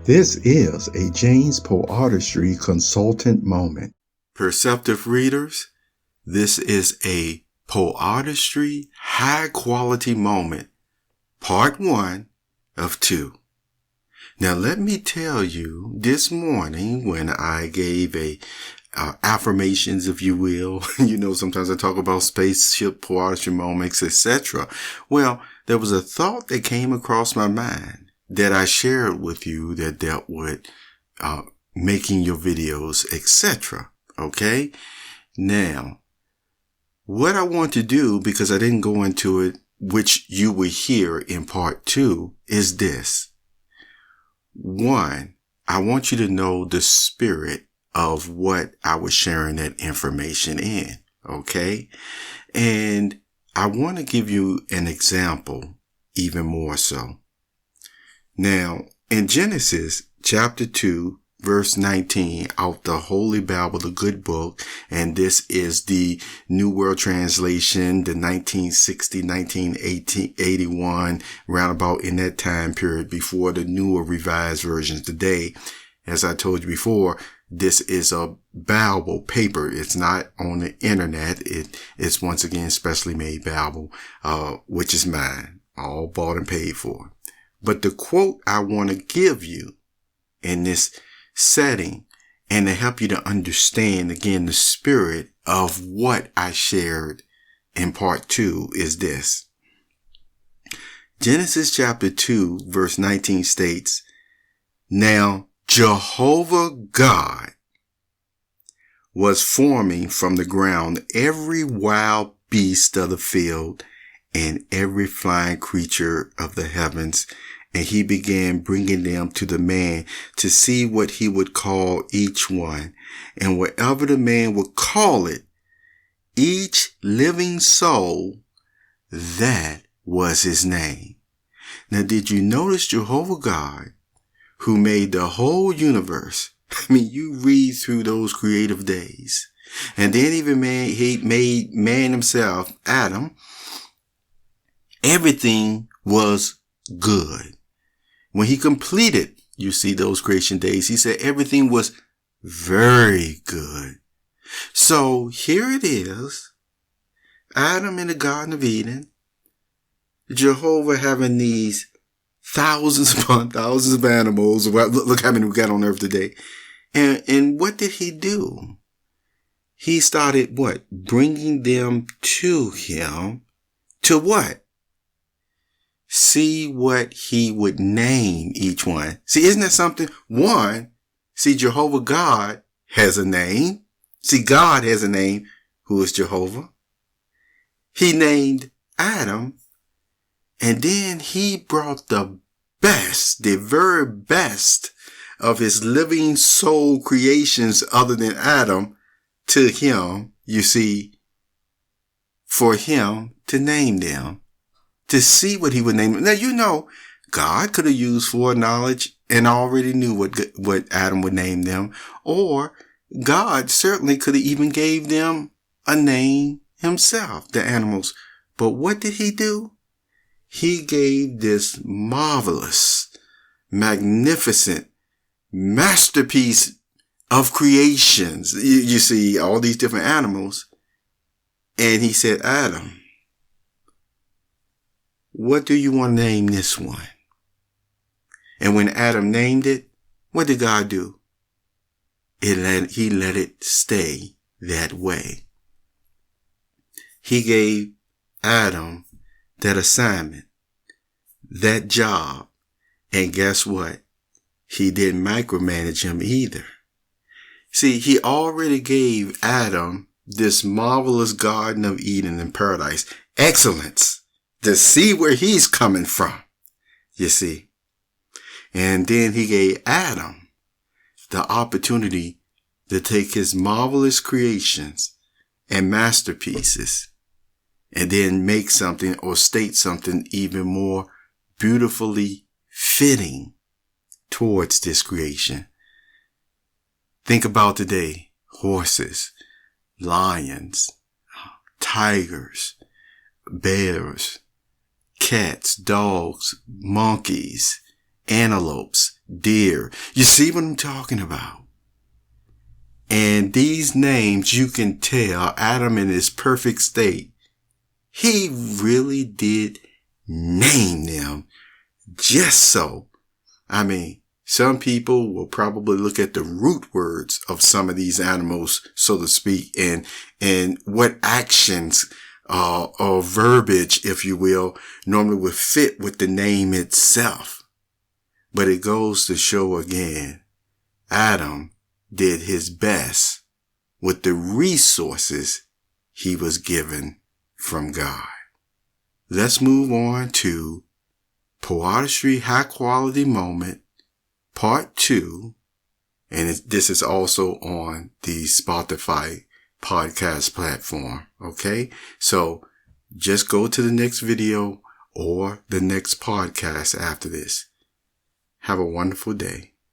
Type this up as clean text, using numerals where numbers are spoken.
This is a James Poeartistry consultant moment. Perceptive readers, this is a Poeartistry high quality moment, part 1 of 2. Now let me tell you, this morning when I gave affirmations, if you will, sometimes I talk about spaceship Poeartistry moments, etc. Well, there was a thought that came across my mind that I shared with you that dealt with making your videos, etc. Okay? Now, what I want to do, because I didn't go into it, which you will hear in part 2, is this. 1, I want you to know the spirit of what I was sharing that information in. Okay? And I want to give you an example even more so. Now, in Genesis chapter 2, verse 19, out the Holy Bible, the good book, and this is the New World Translation, the 1960, 1981, roundabout in that time period before the newer revised versions today. As I told you before, this is a Bible paper. It's not on the internet. It's once again specially made Bible, which is mine, all bought and paid for. But the quote I want to give you in this setting, and to help you to understand again the spirit of what I shared in part 2, is this. Genesis chapter 2 verse 19 states, "Now Jehovah God was forming from the ground every wild beast of the field and every flying creature of the heavens, and he began bringing them to the man to see what he would call each one. And whatever the man would call it, each living soul, that was his name." Now, did you notice Jehovah God, who made the whole universe? I mean, you read through those creative days. And then even he made man himself, Adam. Everything was good. When he completed, you see those creation days, he said everything was very good. So here it is, Adam in the Garden of Eden, Jehovah having these thousands upon thousands of animals. Look how many we got on earth today. And what did he do? He started what? Bringing them to him. To what? See what he would name each one. See, isn't that something? 1, see, Jehovah God has a name. See, God has a name, who is Jehovah. He named Adam, and then he brought the best, the very best of his living soul creations other than Adam to him, you see, for him to name them. To see what he would name them. Now, God could have used foreknowledge and already knew what Adam would name them. Or God certainly could have even gave them a name himself, the animals. But what did he do? He gave this marvelous, magnificent masterpiece of creations. You see all these different animals. And he said, Adam, what do you want to name this one? And when Adam named it, what did God do? He let it stay that way. He gave Adam that assignment, that job. And guess what? He didn't micromanage him either. See, he already gave Adam this marvelous Garden of Eden in paradise. Excellence. To see where he's coming from, you see. And then he gave Adam the opportunity to take his marvelous creations and masterpieces and then make something or state something even more beautifully fitting towards this creation. Think about today, horses, lions, tigers, bears, cats, dogs, monkeys, antelopes, deer. You see what I'm talking about? And these names, you can tell Adam in his perfect state, he really did name them just so. I mean, some people will probably look at the root words of some of these animals, so to speak, and what actions or verbiage, if you will, normally would fit with the name itself. But it goes to show again, Adam did his best with the resources he was given from God. Let's move on to Poeartistry High Quality Moment, Part 2. And this is also on the Spotify podcast platform. Okay. So just go to the next video or the next podcast after this. Have a wonderful day.